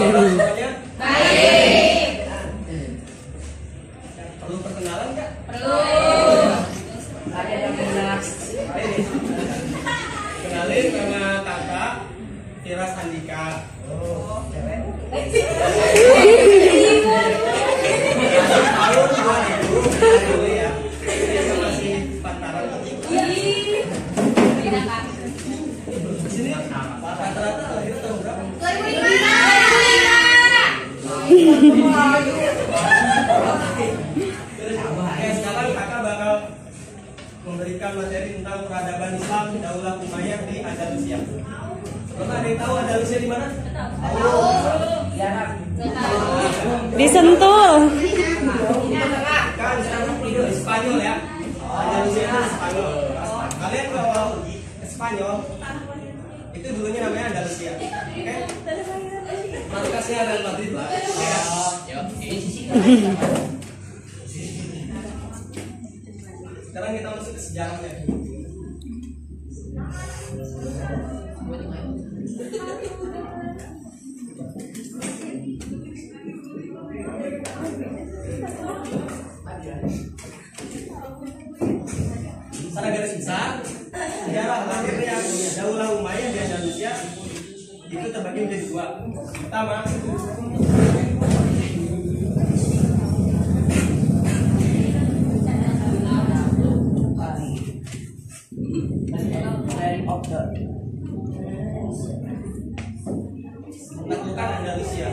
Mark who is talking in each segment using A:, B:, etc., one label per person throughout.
A: semuanya?
B: Baik.
A: Perlu perkenalan nggak?
B: Perlu.
A: Kenalin nama kakak Firas Andika. Tahun 2000 ya. Ini masih pantaran. Sini rata-rata lahirnya tahun berapa?
B: 2005.
A: Oke, sekarang kakak bakal memberikan materi tentang peradaban Islam Daulah Umayyah di Andalusia. Bapak ada yang tahu Andalusia di mana?
C: Disentuh.
A: Kan sekarang itu Spanyol ya. Andalusia itu Spanyol. Kalian kalau ke Spanyol itu dulunya namanya Andalusia. Oke? Markasnya Real Madrid lah. Sekarang kita masuk ke sejarahnya. Secara garis besar, sejarah lahirnya Daulah Umayyah di Andalusia itu terbagi menjadi dua. Pertama, menaklukkan Andalusia.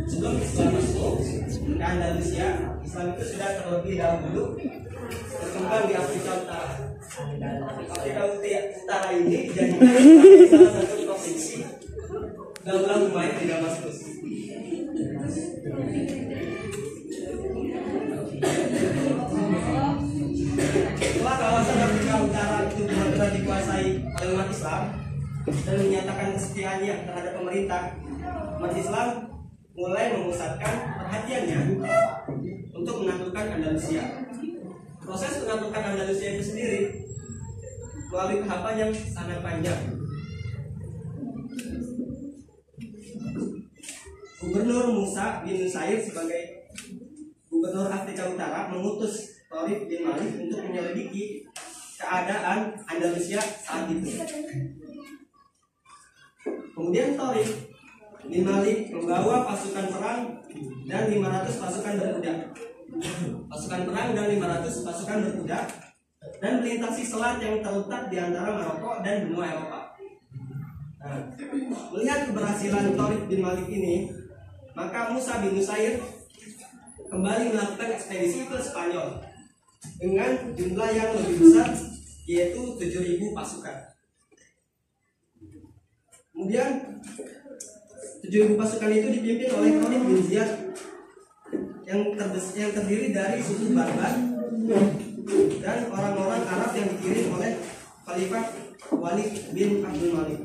A: Sebelum Islam masuk ke Andalusia, Islam itu sudah terlebih dahulu berkembang di Afrika Utara. Afrika Utara ini dijadikan sebagai salah satu provinsi Daulah Umayyah di Damaskus. Setelah kawasan Afrika Utara itu benar-benar dikuasai oleh umat Islam dan menyatakan kesetiaannya terhadap pemerintah, umat Islam mulai memusatkan perhatiannya untuk menaklukkan Andalusia. Proses penaklukan Andalusia itu sendiri melalui tahapan yang sangat panjang. Gubernur Musa bin Nusair sebagai gubernur Afrika Utara mengutus Tariq bin Malik untuk menyelidiki keadaan Andalusia saat itu. Kemudian Tariq bin Malik membawa pasukan perang dan 500 pasukan berkuda. Pasukan perang dan 500 pasukan berkuda dan melintasi selat yang terletak di antara Maroko dan benua Eropa. Nah, melihat keberhasilan Tariq bin Malik ini, maka Musa bin Nusair kembali melakukan ekspedisi ke Spanyol dengan jumlah yang lebih besar, yaitu 7.000 pasukan. Kemudian 7.000 pasukan itu dipimpin oleh Khalid bin Ziyad yang terdiri dari suku Barbar dan orang-orang Arab yang dikirim oleh Khalifah Walid bin Abdul Malik.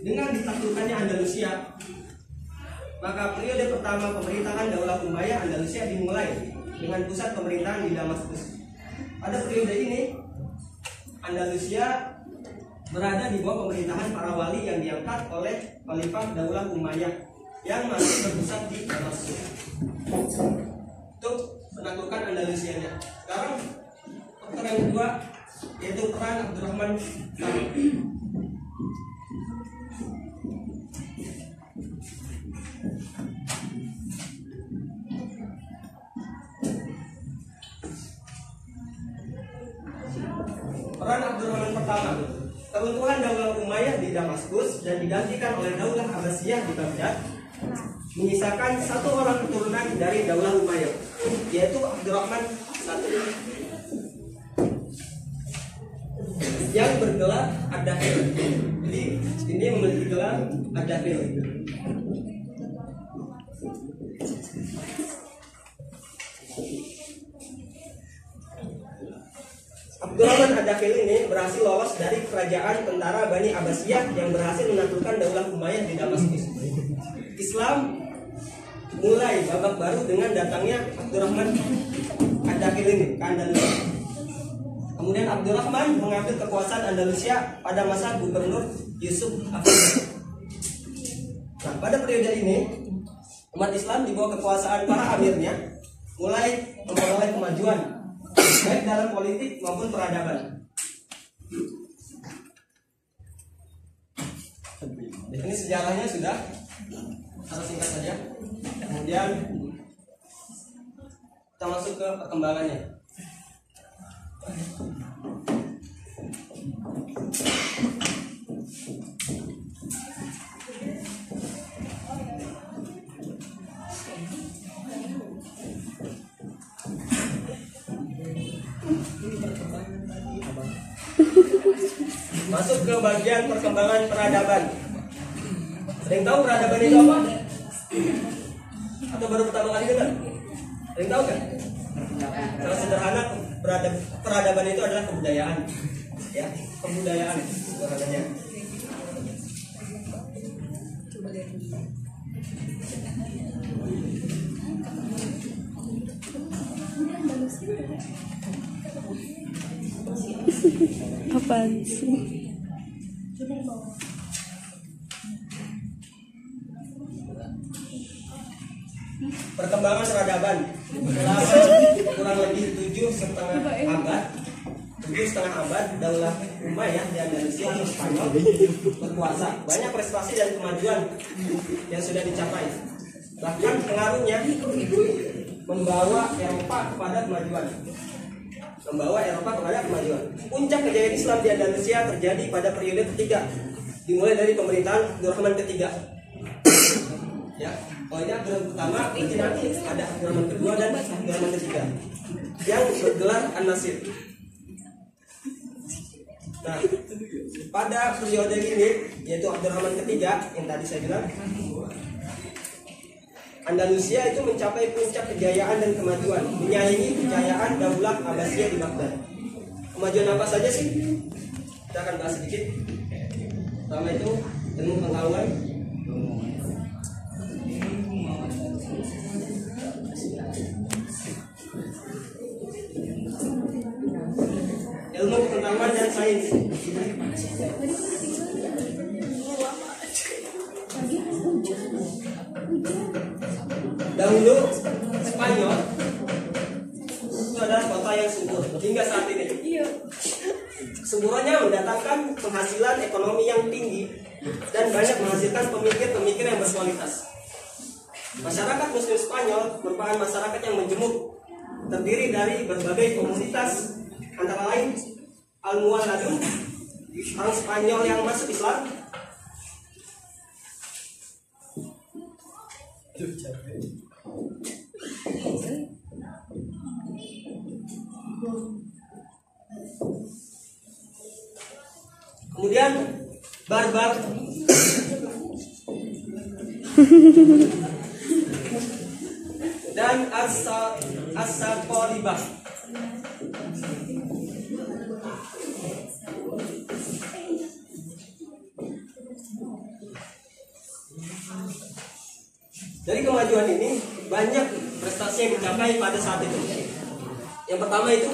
A: Dengan ditaklukkannya Andalusia, maka periode pertama pemerintahan Daulah Umayyah Andalusia dimulai dengan pusat pemerintahan di Damaskus. Pada periode ini, Andalusia berada di bawah pemerintahan para wali yang diangkat oleh Khalifah Daulah Umayyah yang masih berpusat di Damaskus. Untuk penaklukan Andalusianya. Sekarang faktor yang kedua yaitu peran Abdurrahman Khalid. Peran Abdurrahman pertama, keruntuhan Daulah Umayyah di Damaskus dan digantikan oleh Daulah Abbasiyah di Baghdad, menyisakan satu orang keturunan dari Daulah Umayyah, yaitu Abdurrahman I yang bergelar Ad-Dakhil. Jadi ini memiliki gelar Ad-Dakhil. Abdurrahman Ad-Dakhil ini berhasil lolos dari kerajaan tentara Bani Abbasiyah yang berhasil menaklukkan Daulah Umayyah di Damaskus. Islam mulai babak baru dengan datangnya Abdurrahman Ad-Dakhil ini ke Andalusia. Kemudian Abdurrahman mengambil kekuasaan Andalusia pada masa Gubernur Yusuf Affan. Nah, pada periode ini umat Islam di bawah kekuasaan para amirnya mulai memperoleh kemajuan baik dalam politik maupun peradaban. Ini sejarahnya sudah harus singkat saja. Kemudian kita masuk ke perkembangannya. Masuk ke bagian perkembangan peradaban. Ada yang tahu peradaban itu apa? Atau baru pertama kali dengar? Ada yang tahu kan? Secara sederhana peradaban itu adalah kebudayaan, ya, kebudayaan sederhananya.
C: Apaan sih?
A: Perkembangan peradaban selama kurang lebih 7,5 abad Daulah Umayyah di Andalusia atau Spanyol berkuasa. Banyak prestasi dan kemajuan yang sudah dicapai. Bahkan pengaruhnya membawa Eropa kepada kemajuan. Puncak kejayaan Islam di Andalusia terjadi pada periode ketiga, dimulai dari pemerintahan Abdurrahman ketiga. Ya, ini Abdurrahman pertama, nanti ada Abdurrahman kedua dan Abdurrahman ketiga yang bergelar An-Nasir. Nah, pada periode ini, yaitu Abdurrahman ketiga yang tadi saya bilang, Andalusia itu mencapai puncak kejayaan dan kemajuan, menyaingi kejayaan Daulah Abbasiyah di Baghdad. Kemajuan apa saja sih? Kita akan bahas sedikit. Pertama itu ilmu pengetahuan. Ilmu pengetahuan dan sains. Dahulu Spanyol itu adalah kota yang subur hingga saat ini. Suburannya mendatangkan penghasilan ekonomi yang tinggi dan banyak menghasilkan pemikir-pemikir yang berkualitas. Masyarakat Muslim Spanyol merupakan masyarakat yang menjemuk, terdiri dari berbagai komunitas, antara lain Al-Muwaladun, orang Spanyol yang masuk Islam, kemudian Barbar, dan As-Saqalibah. Dari kemajuan ini banyak prestasi yang dicapai pada saat itu. Yang pertama itu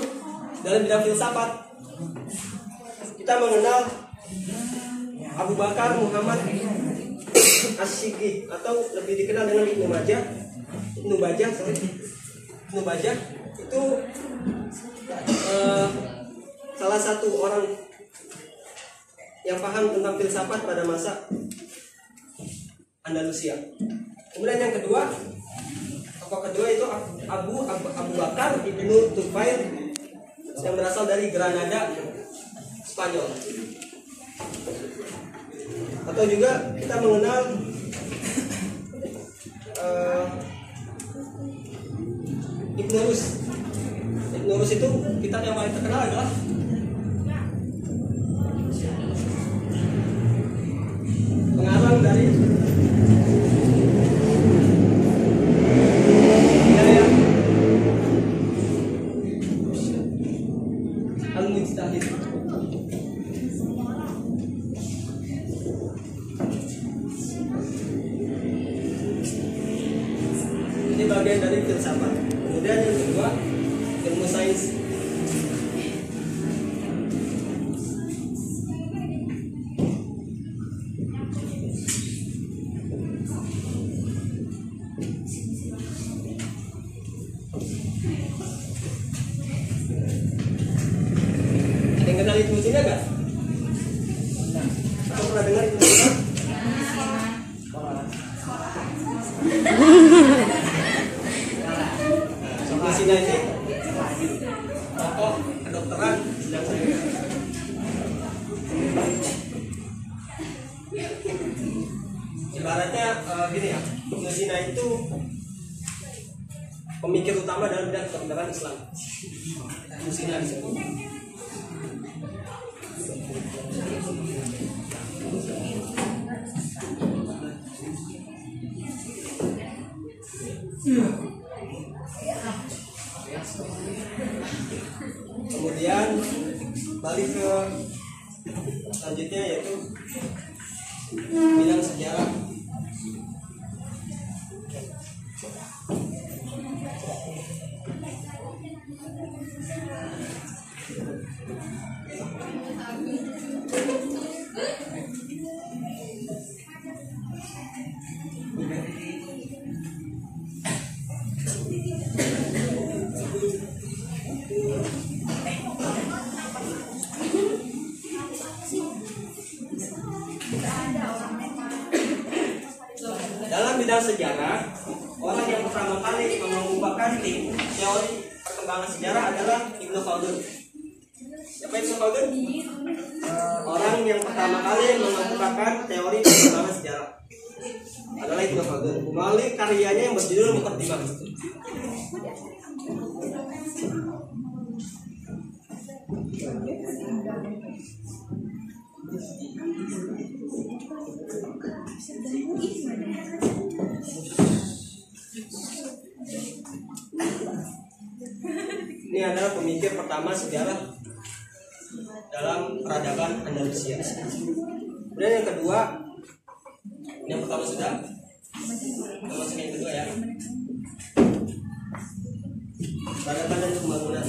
A: dalam bidang filsafat, kita mengenal Abu Bakar Muhammad Asy-Syiqi atau lebih dikenal dengan Ibnu Bajjah itu salah satu orang yang paham tentang filsafat pada masa Andalusia. Kemudian yang kedua, tokoh kedua itu Abu Bakar Ibnu Tufail yang berasal dari Granada, Spanyol. Atau juga kita mengenal Ibnu Rus. Ibnu Rus itu kitab yang paling terkenal adalah pengarang dari Al-Mujtahid. Ini bagian dari filsafat. Kemudian yang kedua, ilmu sains. Ibnu Sina nggak? Kamu pernah dengar Ibnu Sina? Ibnu Sina ini tokoh kedokteran yang ibaratnya gini ya, Ibnu Sina itu pemikir utama dalam bidang kedokteran Islam. Ibnu Sina disebut. Kemudian balik ke selanjutnya yaitu bidang sejarah. Dalam bidang sejarah, orang yang pertama kali mengembangkan teori perkembangan sejarah adalah Ibnu Khaldun. Siapa Ibnu Khaldun? Orang yang pertama kali mengembangkan teori perkembangan sejarah adalah Ibnu Khaldun melalui karyanya yang berjudul Muqaddimah. Ini adalah pemikir pertama sejarah dalam peradaban Andalusia. Kemudian yang kedua, yang pertama sudah, masuk yang kedua ya. Peradaban dan pembangunan.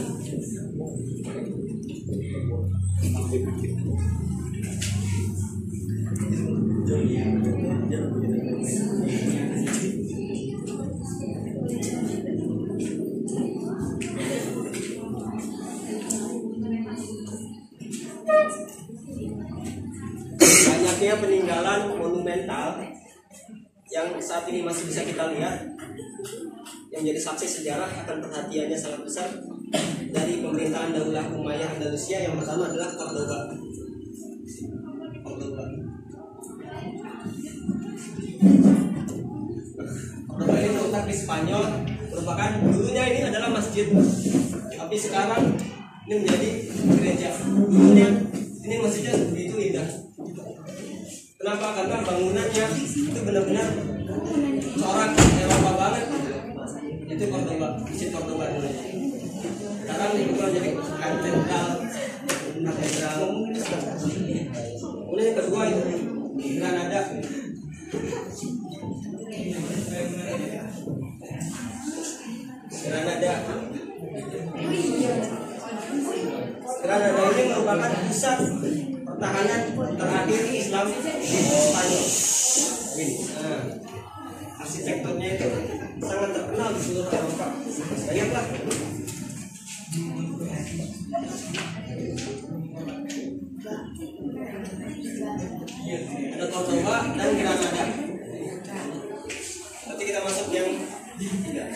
A: Banyaknya peninggalan monumental yang saat ini masih bisa kita lihat, yang jadi saksi sejarah akan perhatiannya sangat besar dari pemerintahan Daulah Umayyah Andalusia. Yang pertama adalah Cordoba. Cordoba ini terletak di Spanyol, merupakan dulunya ini adalah masjid, tapi sekarang ini menjadi gereja. Dulunya ini masjidnya begitu indah. Kenapa? Karena bangunannya itu benar-benar corak Eropa banget. Itu Cordoba, masjid Cordoba dulu. Sekarang itu jadi katedral. Kemudian yang kedua itu Granada. Granada ini merupakan pusat pertahanan terakhir Islam di Spanyol. Nah, arsitekturnya itu sangat terkenal di seluruh Eropa. Lihatlah. Ada Cordoba dan Granada. Nanti kita masuk yang tiga.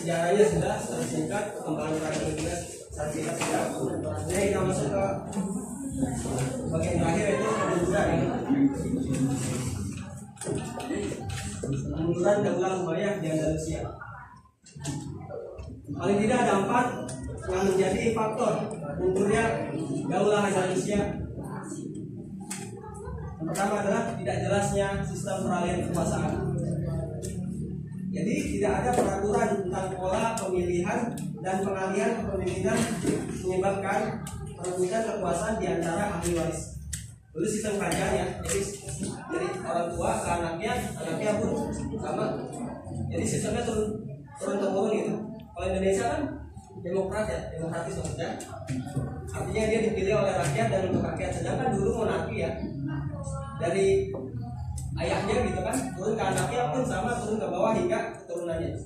A: sejarahnya sudah singkat, perkembangan perang dunia saat singkat sudah. Jadi kita masuk ke bagian terakhir itu kemunduran ya. Kemunduran Daulah Umayyah di Andalusia. Paling tidak ada 4 yang menjadi faktor mundurnya Daulah Andalusia. Yang pertama adalah tidak jelasnya sistem peralihan kekuasaan. Jadi tidak ada peraturan tentang pola pemilihan dan pengalihan kepemimpinan menyebabkan perebutan kekuasaan di antara ahli waris. Dulu sistem kerajaan ya, jadi dari orang tua ke anaknya pun sama. Jadi sistemnya turun temurun gitu. Kalau Indonesia kan demokratis maksudnya. Artinya dia dipilih oleh rakyat dan untuk rakyat. Sedangkan dulu monarki ya, dari ayahnya gitu kan, turun ke anaknya pun sama, turun ke bawah hingga keturunannya.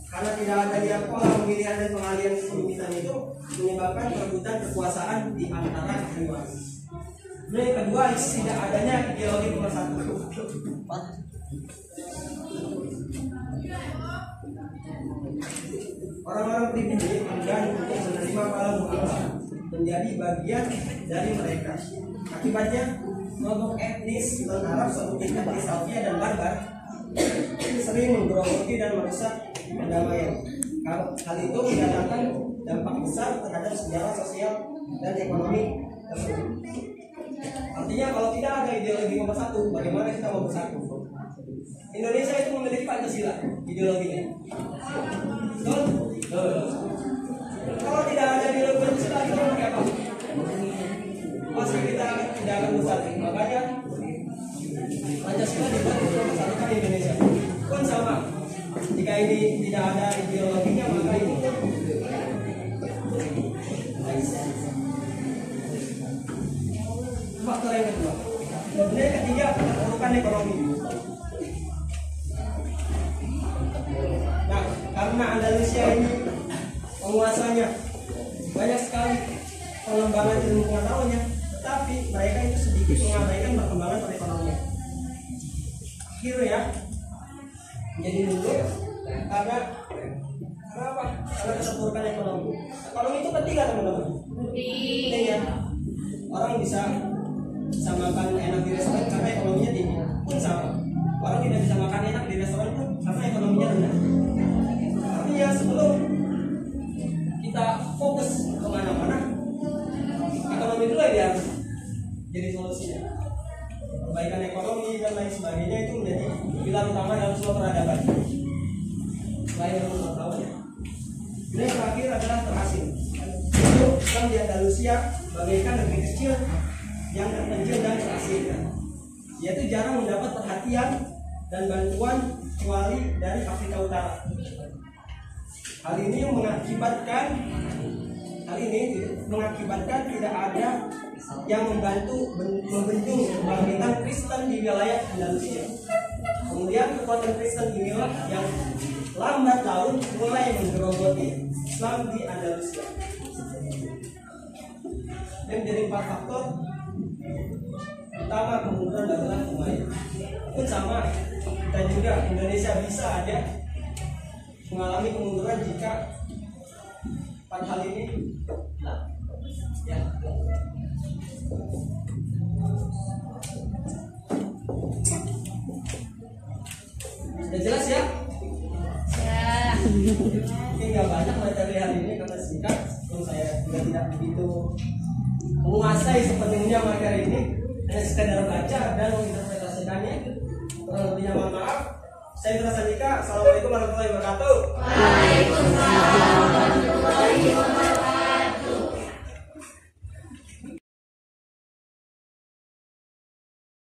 A: Karena tidak adanya pola pemilihan dan pengalihan kepemimpinan itu menyebabkan perebutan kekuasaan di antara ahli waris. Yang kedua, tidak adanya ideologi pemersatu. Orang-orang pribumi enggan untuk menerima para muhafal menjadi bagian dari mereka. Akibatnya, kelompok etnis non-Arab seperti Ethiopia dan Barbar sering menggerogoti dan merusak perdamaian. Hal itu mendatangkan dampak besar terhadap sejarah sosial dan ekonomi tersebut. Artinya kalau tidak ada ideologi pemersatu, bagaimana kita mau bersatu? Indonesia itu memiliki Pancasila ideologinya. Betul? Kalau tidak ada ideologi Pancasila, kita mau pakai apa? Pasti kita tidak akan bersatu. Makanya Pancasila dibuat untuk mempersatukan Indonesia. Pun sama. Jika ini tidak ada ideologinya, maka itu faktor yang kedua. Kemudian ketiga, keterpurukan ekonomi. Nah, karena Andalusia ini penguasanya banyak sekali pengembangan ilmu pengetahuannya, tetapi mereka itu sedikit mengabaikan perkembangan perekonomian. Akhirnya menjadi mundur karena apa? Karena keterpurukan ekonomi. Ekonomi itu penting kan teman-teman? Penting ya. Orang bisa makan enak di restoran karena ekonominya tinggi, pun sama. Orang tidak bisa makan enak di restoran pun karena ekonominya rendah. Artinya sebelum kita fokus kemana-mana, ekonomi dulu ya jadi solusinya. Perbaikan ekonomi dan lain sebagainya itu menjadi pilar utama dalam sebuah peradaban. Selain ilmu pengetahuan. Yang terakhir adalah terasing. Itu Islam di Andalusia bagaikan negeri kecil yang terpencil dan terasing, yaitu jarang mendapat perhatian dan bantuan kecuali dari Afrika Utara. Hal ini mengakibatkan tidak ada yang membantu membendung kebangkitan Kristen di wilayah Andalusia. Kemudian kekuatan Kristen inilah yang lambat laun mulai menggerogoti Islam di Andalusia. Dan dari 4 faktor pertama, kemunduran Daulah Umayyah. Pun sama, dan juga Indonesia bisa ada mengalami kemunduran jika 4 hal ini ya. Sudah jelas ya?
B: Ya.
A: Mungkin nggak banyak materi hari ini karena singkat, saya juga tidak begitu menguasai sepenuhnya materi ini, hanya sekedar baca dan menginterpretasikannya. Kurang lebihnya mohon maaf. Saya Indra Sandika. Assalamualaikum warahmatullahi wabarakatuh.
B: Waalaikumsalam warahmatullahi wabarakatuh.